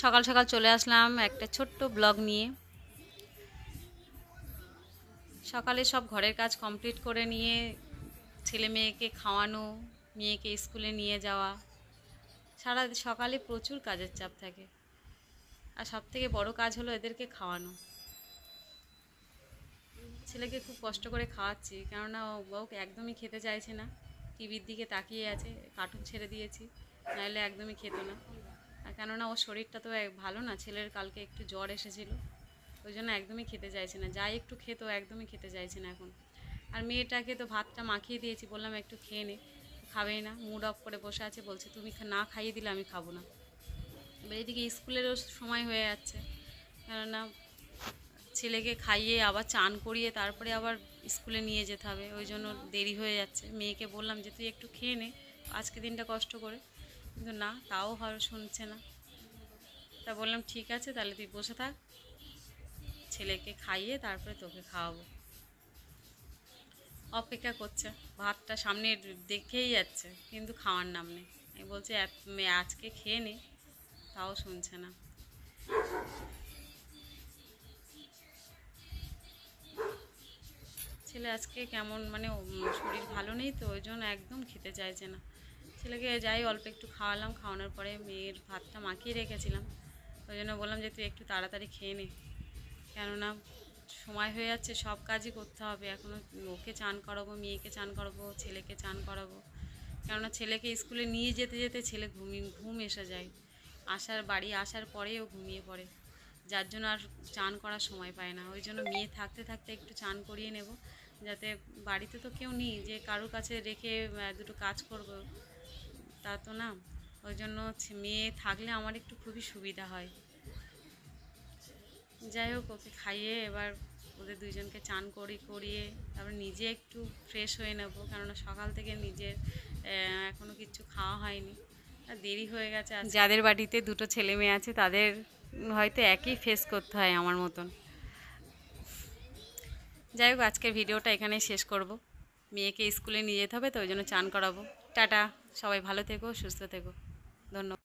সকাল সকাল চলে আসলাম একটা ছোট্ট ব্লগ নিয়ে। সকালে সব ঘরের কাজ কমপ্লিট করে নিয়ে ছেলে মেয়েকে খাওয়ানো, মেয়েকে স্কুলে নিয়ে যাওয়া, সারা সকালে প্রচুর কাজের চাপ থাকে। আর সব থেকে বড় কাজ হলো এদেরকে খাওয়ানো। ছেলেকে খুব কষ্ট করে খাওয়াচ্ছি, কেননা ওকে একদমই খেতে চাইছে না। টিভির দিকে তাকিয়ে আছে, কার্টুন ছেড়ে দিয়েছি, নাহলে একদমই খেত না। আর কেননা ওর শরীরটা তো ভালো না, ছেলের কালকে একটু জ্বর এসেছিল, ওই জন্য একদমই খেতে চাইছে না। যাই একটু খেত, একদমই খেতে চাইছে না এখন। আর মেয়েটাকে তো ভাতটা মাখিয়ে দিয়েছি, বললাম একটু খেয়ে নে, খাবেই না, মুড অফ করে বসে আছে, বলছে তুমি না খাইয়ে দিলে আমি খাবো না। এবার এদিকে স্কুলেরও সময় হয়ে যাচ্ছে, কেননা ছেলেকে খাইয়ে আবার চান করিয়ে তারপরে আবার স্কুলে নিয়ে যেতে হবে, ওই জন্য দেরি হয়ে যাচ্ছে। মেয়েকে বললাম যে তুই একটু খেয়ে নে আজকে দিনটা কষ্ট করে, কিন্তু না, তাও শুনছে না। তা বললাম ঠিক আছে, তাহলে তুই বসে থাক, ছেলেকে খাইয়ে তারপরে তোকে খাওয়াবো। অপেক্ষা করছে, ভাতটা সামনে দেখেই যাচ্ছে, কিন্তু খাওয়ার নাম নেই। আমি বলছি আজকে খেয়ে নে, তাও শুনছে না। ছেলে আজকে কেমন মানে শরীর ভালো নেই তো, ওই জন্য একদম খেতে চাইছে না। ছেলেকে যাই অল্প একটু খাওয়ালাম, খাওয়ানোর পরে মেয়ের ভাতটা মাখিয়ে রেখেছিলাম, ওই জন্য বললাম যে তুই একটু তাড়াতাড়ি খেয়ে নে, কেননা সময় হয়ে যাচ্ছে, সব কাজই করতে হবে এখনও। ওকে চান করাবো, মেয়েকে চান করাবো, ছেলেকে চান করাবো, কেননা ছেলেকে স্কুলে নিয়ে যেতে যেতে ছেলে ঘুম এসে যায়। বাড়ি আসার পরেও ঘুমিয়ে পড়ে, যার জন্য আর চান করার সময় পায় না। ওই জন্য মেয়ে থাকতে থাকতে একটু চান করিয়ে নেব, যাতে বাড়িতে তো কেউ নেই যে কারোর কাছে রেখে দুটো কাজ করব, তা তো না। ওই জন্য মেয়ে থাকলে আমার একটু খুবই সুবিধা হয়। যাই হোক, ওকে খাইয়ে এবার ওদের দুইজনকে চান করিয়ে তারপর নিজে একটু ফ্রেশ হয়ে নেব, কেননা সকাল থেকে নিজের এখনও কিচ্ছু খাওয়া হয়নি, আর দেরি হয়ে গেছে। যাদের বাড়িতে দুটো ছেলে মেয়ে আছে তাদের হয়তো একই ফেস করতে হয় আমার মতন। যাই হোক, আজকের ভিডিওটা এখানেই শেষ করব। মেয়েকে স্কুলে নিয়ে যেতে হবে তো, ওই জন্য চান করাবো। টাটা, সবাই ভালো থেকো, সুস্থ থেকো, ধন্যবাদ।